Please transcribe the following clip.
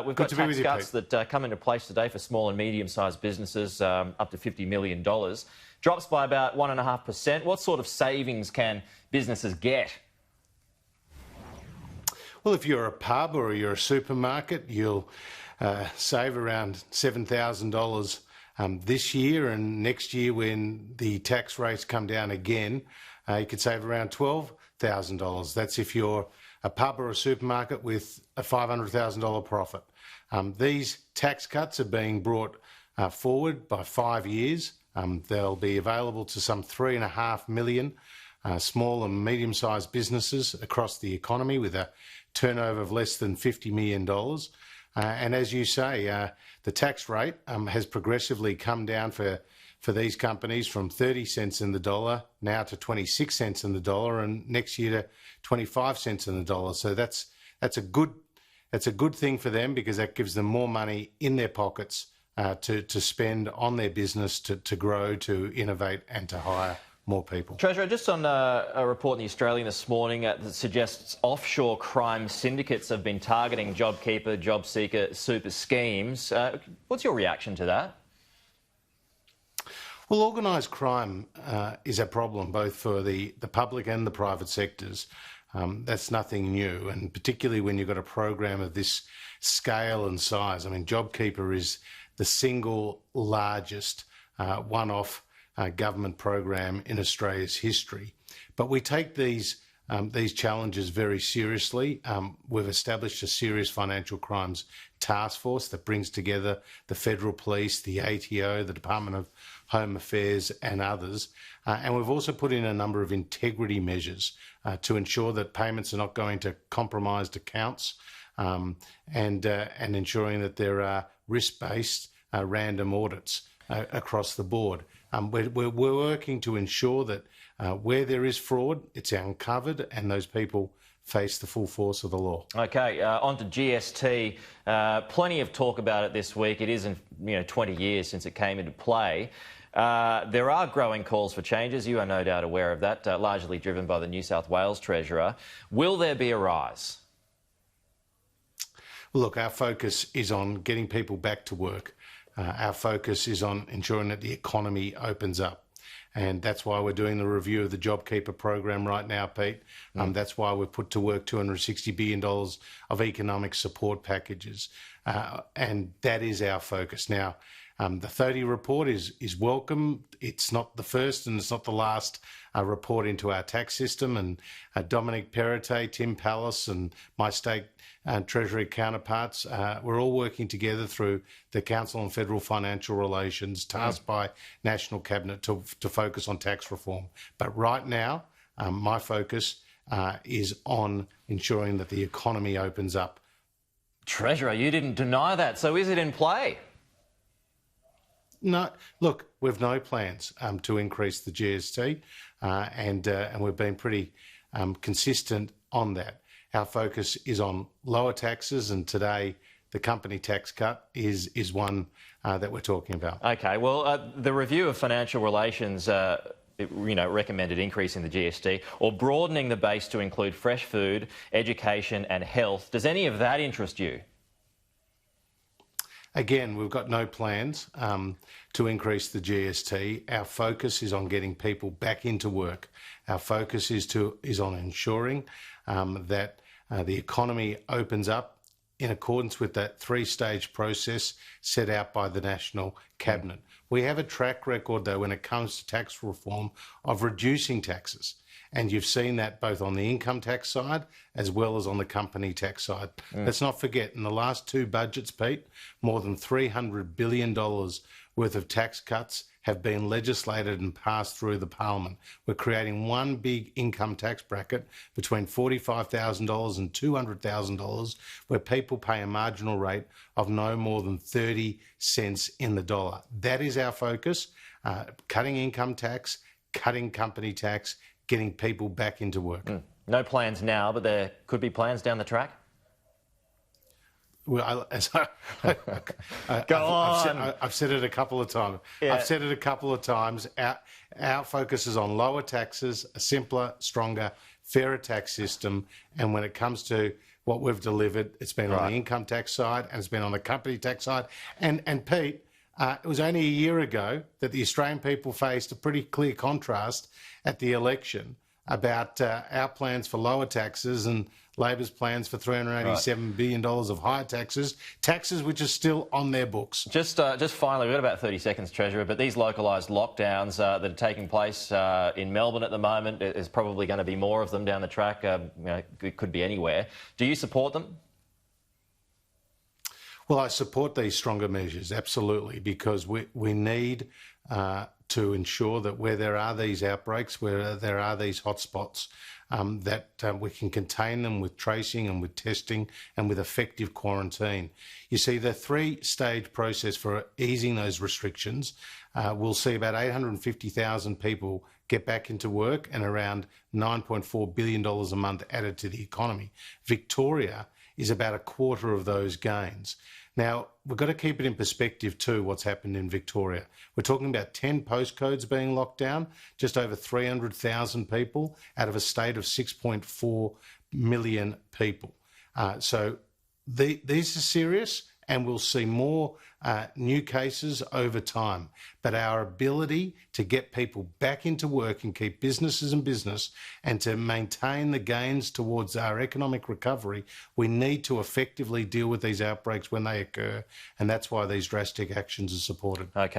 We've got tax cuts that come into place today for small and medium-sized businesses, up to $50 million. Drops by about 1.5%. What sort of savings can businesses get? Well, if you're a pub or you're a supermarket, you'll save around $7,000 this year, and next year when the tax rates come down again, you could save around $12,000. That's if you're a pub or a supermarket with a $500,000 profit. These tax cuts are being brought forward by 5 years. They'll be available to some 3.5 million small and medium-sized businesses across the economy with a turnover of less than $50 million. And as you say, the tax rate has progressively come down for these companies from 30 cents in the dollar now to 26 cents in the dollar, and next year to 25 cents in the dollar. So that's a good thing for them, because that gives them more money in their pockets to spend on their business, to grow, to innovate, and to hire more people. Treasurer, just on a report in The Australian this morning that suggests offshore crime syndicates have been targeting JobKeeper, JobSeeker, super schemes. What's your reaction to that? Well, organised crime is a problem both for the public and the private sectors. That's nothing new, and particularly when you've got a program of this scale and size. I mean, JobKeeper is the single largest one-off government program in Australia's history. But we take these challenges very seriously. We've established a serious financial crimes task force that brings together the Federal Police, the ATO, the Department of Home Affairs and others. And we've also put in a number of integrity measures to ensure that payments are not going to compromised accounts, and ensuring that there are risk-based random audits across the board. We're working to ensure that where there is fraud, it's uncovered and those people face the full force of the law. OK, on to GST. Plenty of talk about it this week. It isn't 20 years since it came into play. There are growing calls for changes. You are no doubt aware of that, largely driven by the New South Wales Treasurer. Will there be a rise? Well, look, our focus is on getting people back to work. Our focus is on ensuring that the economy opens up. And that's why we're doing the review of the JobKeeper program right now, Pete. That's why we've put to work $260 billion of economic support packages. And that is our focus. Now, the 30 report is welcome. It's not the first and it's not the last report into our tax system. And Dominic Perrottet, Tim Pallas and my state Treasury counterparts, we're all working together through the Council on Federal Financial Relations, tasked by National Cabinet to focus on tax reform. But right now, my focus is on ensuring that the economy opens up. Treasurer, you didn't deny that, so is it in play? No, look, we've no plans to increase the GST, and we've been pretty consistent on that. Our focus is on lower taxes, and today the company tax cut is one that we're talking about. OK, well, the review of financial relations recommended increasing the GST or broadening the base to include fresh food, education and health. Does any of that interest you? Again, we've got no plans to increase the GST. Our focus is on getting people back into work. Our focus is on ensuring that the economy opens up in accordance with that three-stage process set out by the National Cabinet. We have a track record, though, when it comes to tax reform of reducing taxes. And you've seen that both on the income tax side as well as on the company tax side. Let's not forget, in the last two budgets, Pete, more than $300 billion worth of tax cuts have been legislated and passed through the Parliament. We're creating one big income tax bracket between $45,000 and $200,000 where people pay a marginal rate of no more than 30 cents in the dollar. That is our focus, cutting income tax, cutting company tax, getting people back into work. No plans now, but there could be plans down the track? Well, I've said it a couple of times. Yeah. I've said it a couple of times. Our focus is on lower taxes, a simpler, stronger, fairer tax system. And when it comes to what we've delivered. It's been on Right. the income tax side and it's been on the company tax side. And Pete, it was only a year ago that the Australian people faced a pretty clear contrast at the election about our plans for lower taxes and Labor's plans for $387 billion of higher taxes which are still on their books. Just finally, we've got about 30 seconds, Treasurer, but these localised lockdowns that are taking place in Melbourne at the moment, there's probably going to be more of them down the track. It could be anywhere. Do you support them? Well, I support these stronger measures, absolutely, because we need to ensure that where there are these outbreaks, where there are these hotspots, that we can contain them with tracing and with testing and with effective quarantine. You see, the three-stage process for easing those restrictions, we'll see about 850,000 people get back into work and around $9.4 billion a month added to the economy. Victoria is about a quarter of those gains. Now, we've got to keep it in perspective too, what's happened in Victoria. We're talking about 10 postcodes being locked down, just over 300,000 people out of a state of 6.4 million people. So these are serious, and we'll see more new cases over time. But our ability to get people back into work and keep businesses in business and to maintain the gains towards our economic recovery, we need to effectively deal with these outbreaks when they occur, and that's why these drastic actions are supported. Okay.